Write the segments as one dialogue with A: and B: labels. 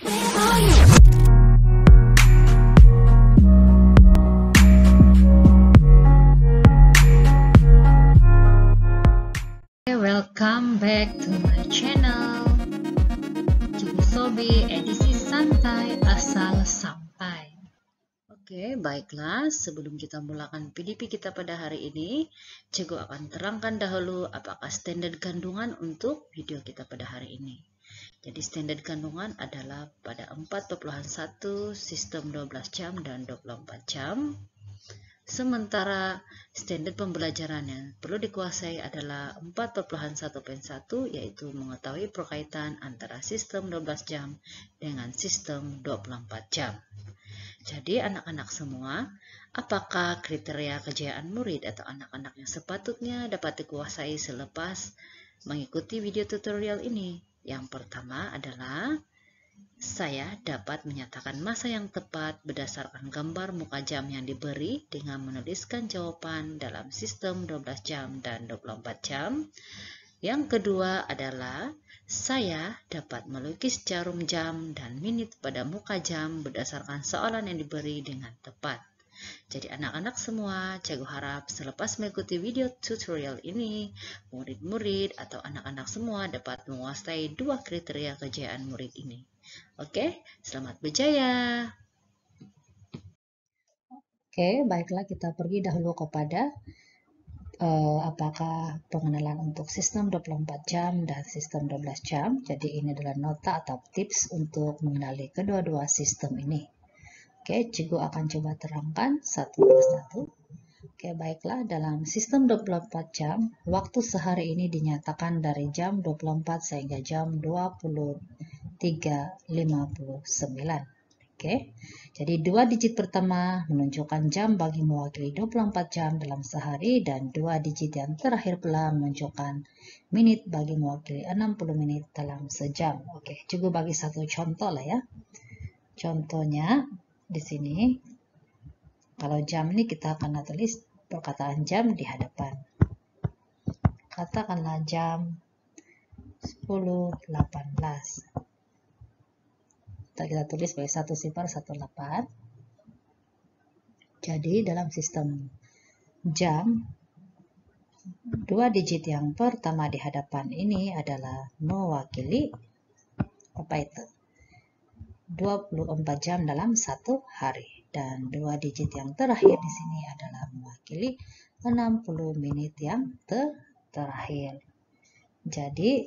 A: Welcome back to my channel. Cibu Sobi edisi santai asal sampai. Oke, baiklah. Sebelum kita mulakan PDP kita pada hari ini, Cigu akan terangkan dahulu apakah standar kandungan untuk video kita pada hari ini. Jadi standar kandungan adalah pada 4.1 sistem 12 jam dan 24 jam. Sementara standar pembelajaran yang perlu dikuasai adalah 4.1.1, yaitu mengetahui perkaitan antara sistem 12 jam dengan sistem 24 jam. Jadi anak-anak semua, apakah kriteria kejayaan murid atau anak-anak yang sepatutnya dapat dikuasai selepas mengikuti video tutorial ini? Yang pertama adalah saya dapat menyatakan masa yang tepat berdasarkan gambar muka jam yang diberi dengan menuliskan jawaban dalam sistem 12 jam dan 24 jam. Yang kedua adalah saya dapat melukis jarum jam dan menit pada muka jam berdasarkan soalan yang diberi dengan tepat. Jadi anak-anak semua, Cikgu harap selepas mengikuti video tutorial ini, murid-murid atau anak-anak semua dapat menguasai dua kriteria kejayaan murid ini. Oke, selamat berjaya. Oke, baiklah kita pergi dahulu kepada apakah pengenalan untuk sistem 24 jam dan sistem 12 jam. Jadi ini adalah nota atau tips untuk mengenali kedua-dua sistem ini. Oke, Cikgu akan coba terangkan satu persatu. Oke, baiklah, dalam sistem 24 jam, waktu sehari ini dinyatakan dari jam 24 sehingga jam 23.59. Oke, jadi dua digit pertama menunjukkan jam bagi mewakili 24 jam dalam sehari, dan dua digit yang terakhir pula menunjukkan menit bagi mewakili 60 menit dalam sejam. Oke, Cikgu bagi satu contoh lah ya. Contohnya di sini, kalau jam ini kita akan tulis perkataan jam di hadapan. Katakanlah jam 10.18. Kita tulis sebagai 1018. Jadi dalam sistem jam, dua digit yang pertama di hadapan ini adalah mewakili apa itu? 24 jam dalam satu hari, dan dua digit yang terakhir di sini adalah mewakili 60 menit yang terakhir. Jadi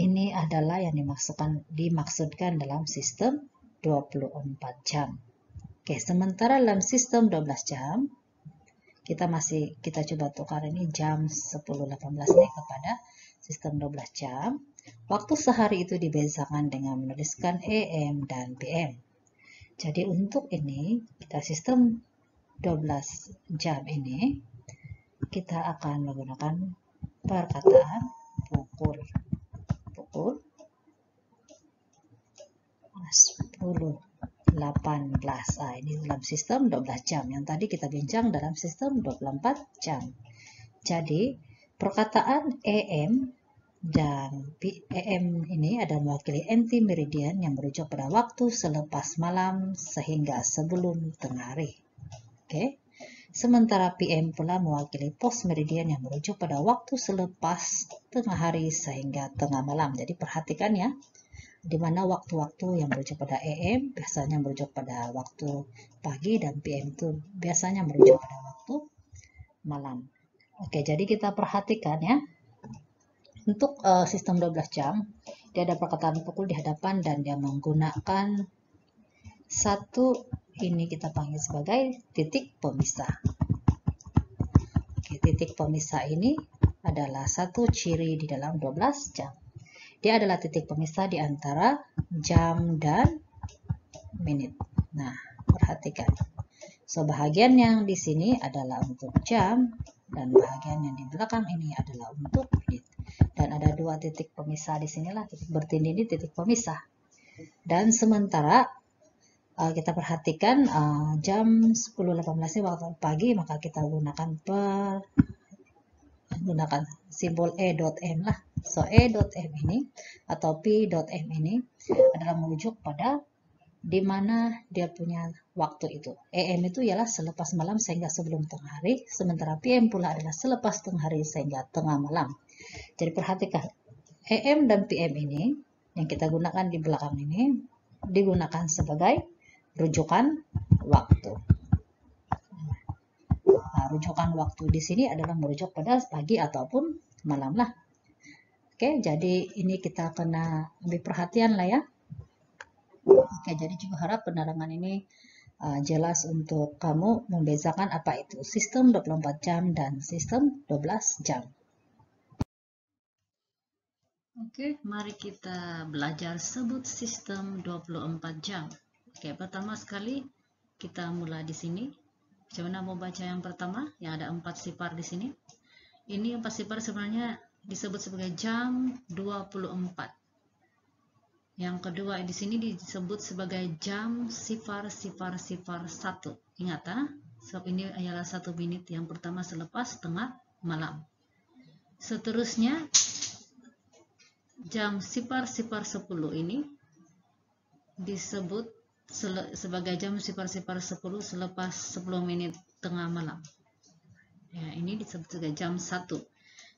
A: ini adalah yang dimaksudkan dalam sistem 24 jam. Oke, sementara dalam sistem 12 jam, kita coba tukar ini jam 10.18 ini kepada sistem 12 jam. Waktu sehari itu dibedakan dengan menuliskan AM dan PM. Jadi untuk ini, kita sistem 12 jam ini, kita akan menggunakan perkataan pukul 10.18. Ini dalam sistem 12 jam. Yang tadi kita bincang dalam sistem 24 jam. Jadi, perkataan AM dan PM ini ada mewakili anti meridian yang merujuk pada waktu selepas malam sehingga sebelum tengah hari. Oke. Sementara PM pula mewakili post meridian yang merujuk pada waktu selepas tengah hari sehingga tengah malam. Jadi perhatikan ya, di mana waktu-waktu yang merujuk pada AM biasanya merujuk pada waktu pagi, dan PM itu biasanya merujuk pada waktu malam. Oke, jadi kita perhatikan ya. Untuk sistem 12 jam, dia ada perkataan pukul di hadapan dan dia menggunakan satu, ini kita panggil sebagai titik pemisah. Oke, titik pemisah ini adalah satu ciri di dalam 12 jam. Dia adalah titik pemisah di antara jam dan menit. Nah, perhatikan. So, bahagian yang di sini adalah untuk jam, dan bahagian yang di belakang ini adalah untuk menit. Dan ada dua titik pemisah di sinilah, titik bertindih ini titik pemisah. Dan sementara kita perhatikan jam 10.18 ini waktu pagi, maka kita gunakan gunakan simbol E.M lah. So E.M ini atau P.M ini adalah merujuk pada di mana dia punya waktu itu. AM itu ialah selepas malam sehingga sebelum tengah hari, sementara PM pula adalah selepas tengah hari sehingga tengah malam. Jadi perhatikan, AM dan PM ini yang kita gunakan di belakang ini digunakan sebagai rujukan waktu. Nah, rujukan waktu di sini adalah merujuk pada pagi ataupun malam lah. Oke, jadi ini kita kena lebih perhatian lah ya. Oke, jadi juga harap penerangan ini jelas untuk kamu membedakan apa itu sistem 24 jam dan sistem 12 jam. Oke, mari kita belajar sebut sistem 24 jam. Oke, pertama sekali kita mulai di sini. Coba mau baca yang pertama, yang ada 4 sifar di sini. Ini 4 sifar sebenarnya disebut sebagai jam 24. Yang kedua di sini disebut sebagai jam sifar-1. Ingat sebab ini adalah 1 menit yang pertama selepas tengah malam. Seterusnya jam sifar-10 ini disebut sebagai jam sifar-10 selepas 10 menit tengah malam. Ya, ini disebut sebagai jam 1.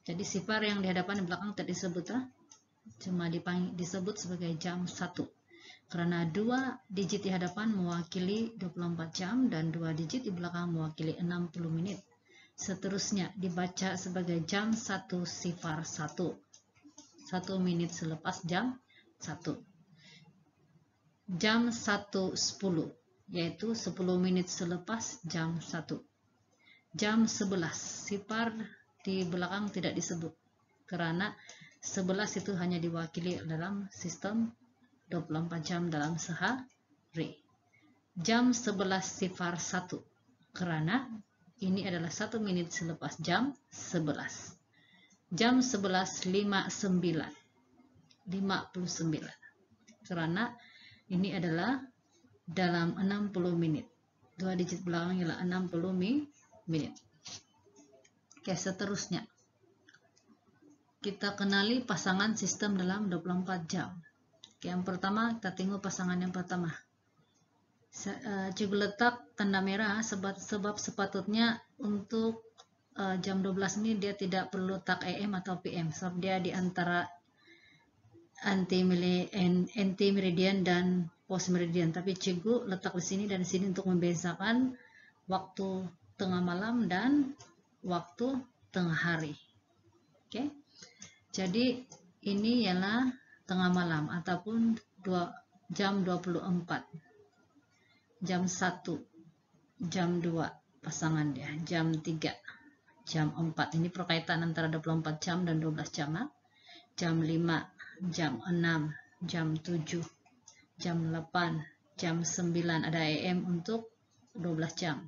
A: Jadi sifar yang di hadapan di belakang tadi disebut cuma disebut sebagai jam 1 karena 2 digit di hadapan mewakili 24 jam dan 2 digit di belakang mewakili 60 menit. Seterusnya dibaca sebagai jam 1 sifar 1, 1 menit selepas jam 1. Jam 1.10 yaitu 10 menit selepas jam 1. Jam 11 sifar di belakang tidak disebut karena 11 itu hanya diwakili dalam sistem 24 jam dalam sehari. Jam 11 sifar 1 karena ini adalah 1 menit selepas jam 11. Jam 11.59 karena ini adalah dalam 60 menit. 2 digit belakang ialah 60 menit. Oke, seterusnya kita kenali pasangan sistem dalam 24 jam. Oke, yang pertama kita tengok pasangan yang pertama. Cikgu letak tanda merah sebab sepatutnya untuk jam 12 ini dia tidak perlu letak AM atau PM sebab dia di antara anti meridian dan post meridian. Tapi cikgu letak di sini dan di sini untuk membedakan waktu tengah malam dan waktu tengah hari. Oke. Jadi ini ialah tengah malam ataupun jam 24, jam 1, jam 2 pasangan dia, jam 3, jam 4. Ini perkaitan antara 24 jam dan 12 jam. Jam 5, jam 6, jam 7, jam 8, jam 9 ada AM untuk 12 jam.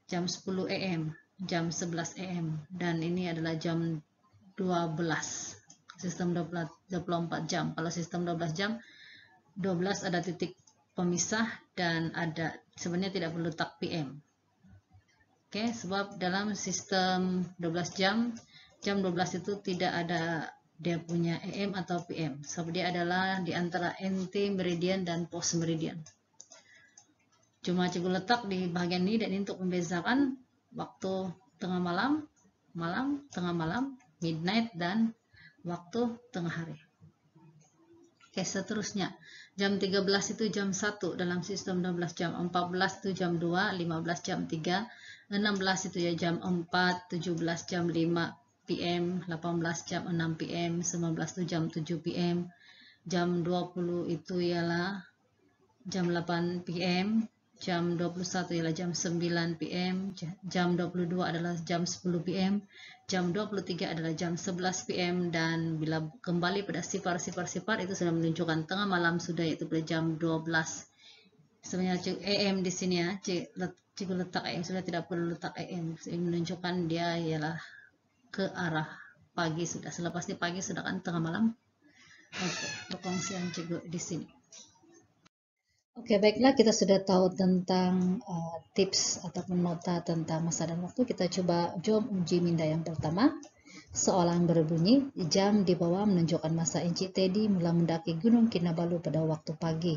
A: Jam 10 AM, jam 11 AM dan ini adalah jam 12. Sistem 24 jam. Kalau sistem 12 jam, 12 ada titik pemisah dan ada sebenarnya tidak perlu letak PM. Oke, sebab dalam sistem 12 jam, jam 12 itu tidak ada dia punya AM atau PM. Sebab dia adalah di antara anti meridian dan post meridian. Cuma cikgu letak di bagian ini dan ini untuk membedakan waktu tengah malam, tengah malam, midnight dan waktu tengah hari. Oke, seterusnya jam 13 itu jam 1 dalam sistem 12 jam, 14 itu jam 2, 15 jam 3, 16 itu ya jam 4, 17 jam 5 PM, 18 jam 6 PM, 19 itu jam 7 PM, jam 20 itu ialah jam 8 PM, jam 21 ialah jam 9 PM, jam 22 adalah jam 10 PM, jam 23 adalah jam 11 PM, dan bila kembali pada sifar itu sudah menunjukkan tengah malam sudah, yaitu pada jam 12. Sebenarnya AM di sini ya, cikgu letak AM, sudah tidak perlu letak AM, menunjukkan dia ialah ke arah pagi sudah, selepas di pagi sudah kan tengah malam. Oke, perkongsian cikgu di sini. Oke, baiklah, kita sudah tahu tentang tips ataupun nota tentang masa dan waktu. Kita coba jom uji minda yang pertama. Soalan berbunyi, jam di bawah menunjukkan masa Encik Teddy mula mendaki Gunung Kinabalu pada waktu pagi.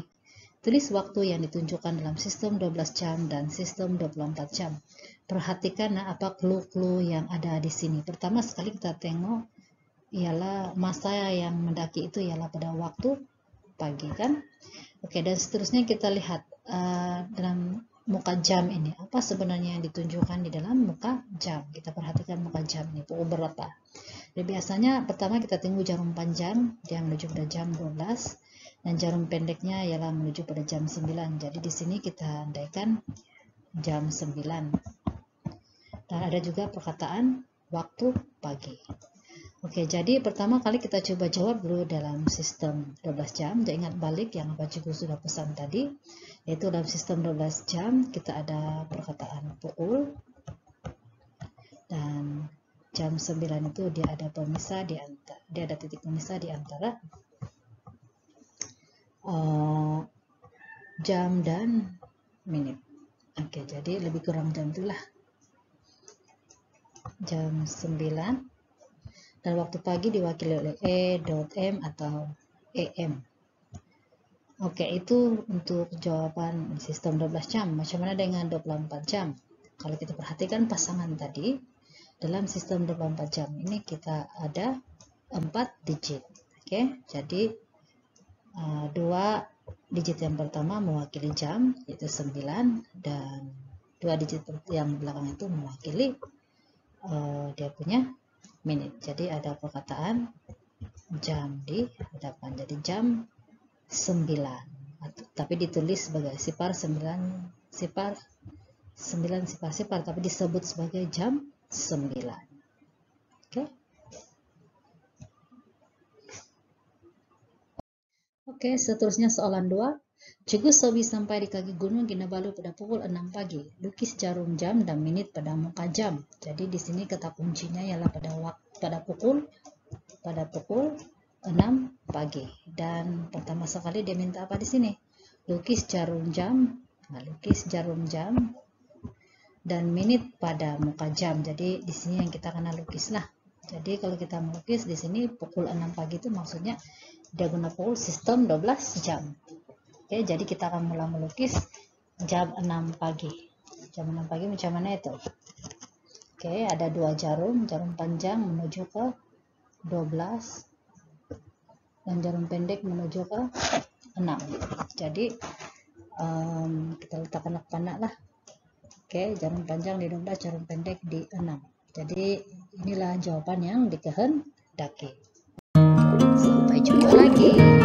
A: Tulis waktu yang ditunjukkan dalam sistem 12 jam dan sistem 24 jam. Perhatikan apa clue-clue yang ada di sini. Pertama sekali kita tengok ialah masa yang mendaki itu ialah pada waktu pagi, kan? Oke, dan seterusnya kita lihat dalam muka jam ini, apa sebenarnya yang ditunjukkan di dalam muka jam. Kita perhatikan muka jam ini, pukul berapa. Jadi biasanya pertama kita tunggu jarum panjang, dia menuju pada jam 12, dan jarum pendeknya ialah menuju pada jam 9. Jadi di sini kita andaikan jam 9. Dan ada juga perkataan waktu pagi. Oke, jadi pertama kali kita coba jawab dulu dalam sistem 12 jam. Jangan ingat balik yang Pak Cikgu sudah pesan tadi, yaitu dalam sistem 12 jam kita ada perkataan pukul, dan jam 9 itu dia ada pemisah di antara, dia ada titik pemisah di antara jam dan menit. Oke, jadi lebih kurang jam itulah jam 9. Dan waktu pagi diwakili oleh E.M atau AM. Oke, itu untuk jawaban sistem 12 jam. Macam mana dengan 24 jam? Kalau kita perhatikan pasangan tadi, dalam sistem 24 jam ini kita ada 4 digit. Oke, jadi 2 digit yang pertama mewakili jam, yaitu 9, dan 2 digit yang belakang itu mewakili dia punya menit. Jadi ada perkataan jam di hadapan. Jadi jam 9, tapi ditulis sebagai sifar 9 sifar 9 sifar sifar, tapi disebut sebagai jam 9. Oke. Oke, seterusnya soalan 2. Cikgu Sobi sampai di kaki Gunung Kinabalu pada pukul 6 pagi. Lukis jarum jam dan menit pada muka jam. Jadi di sini kata kuncinya ialah pada pukul 6 pagi. Dan pertama sekali dia minta apa di sini? Lukis jarum jam. Nah, lukis jarum jam dan menit pada muka jam. Jadi di sini yang kita kena lukis lah. Jadi kalau kita melukis di sini pukul 6 pagi itu maksudnya dia guna pukul sistem 12 jam. Oke, jadi kita akan mulai melukis jam 6 pagi. Jam 6 pagi macam mana itu? Oke, ada 2 jarum panjang menuju ke 12 dan jarum pendek menuju ke 6. Jadi kita letakkan panah lah. Oke, jarum panjang di 12, jarum pendek di 6. Jadi inilah jawaban yang dikehendaki. Sampai jumpa lagi.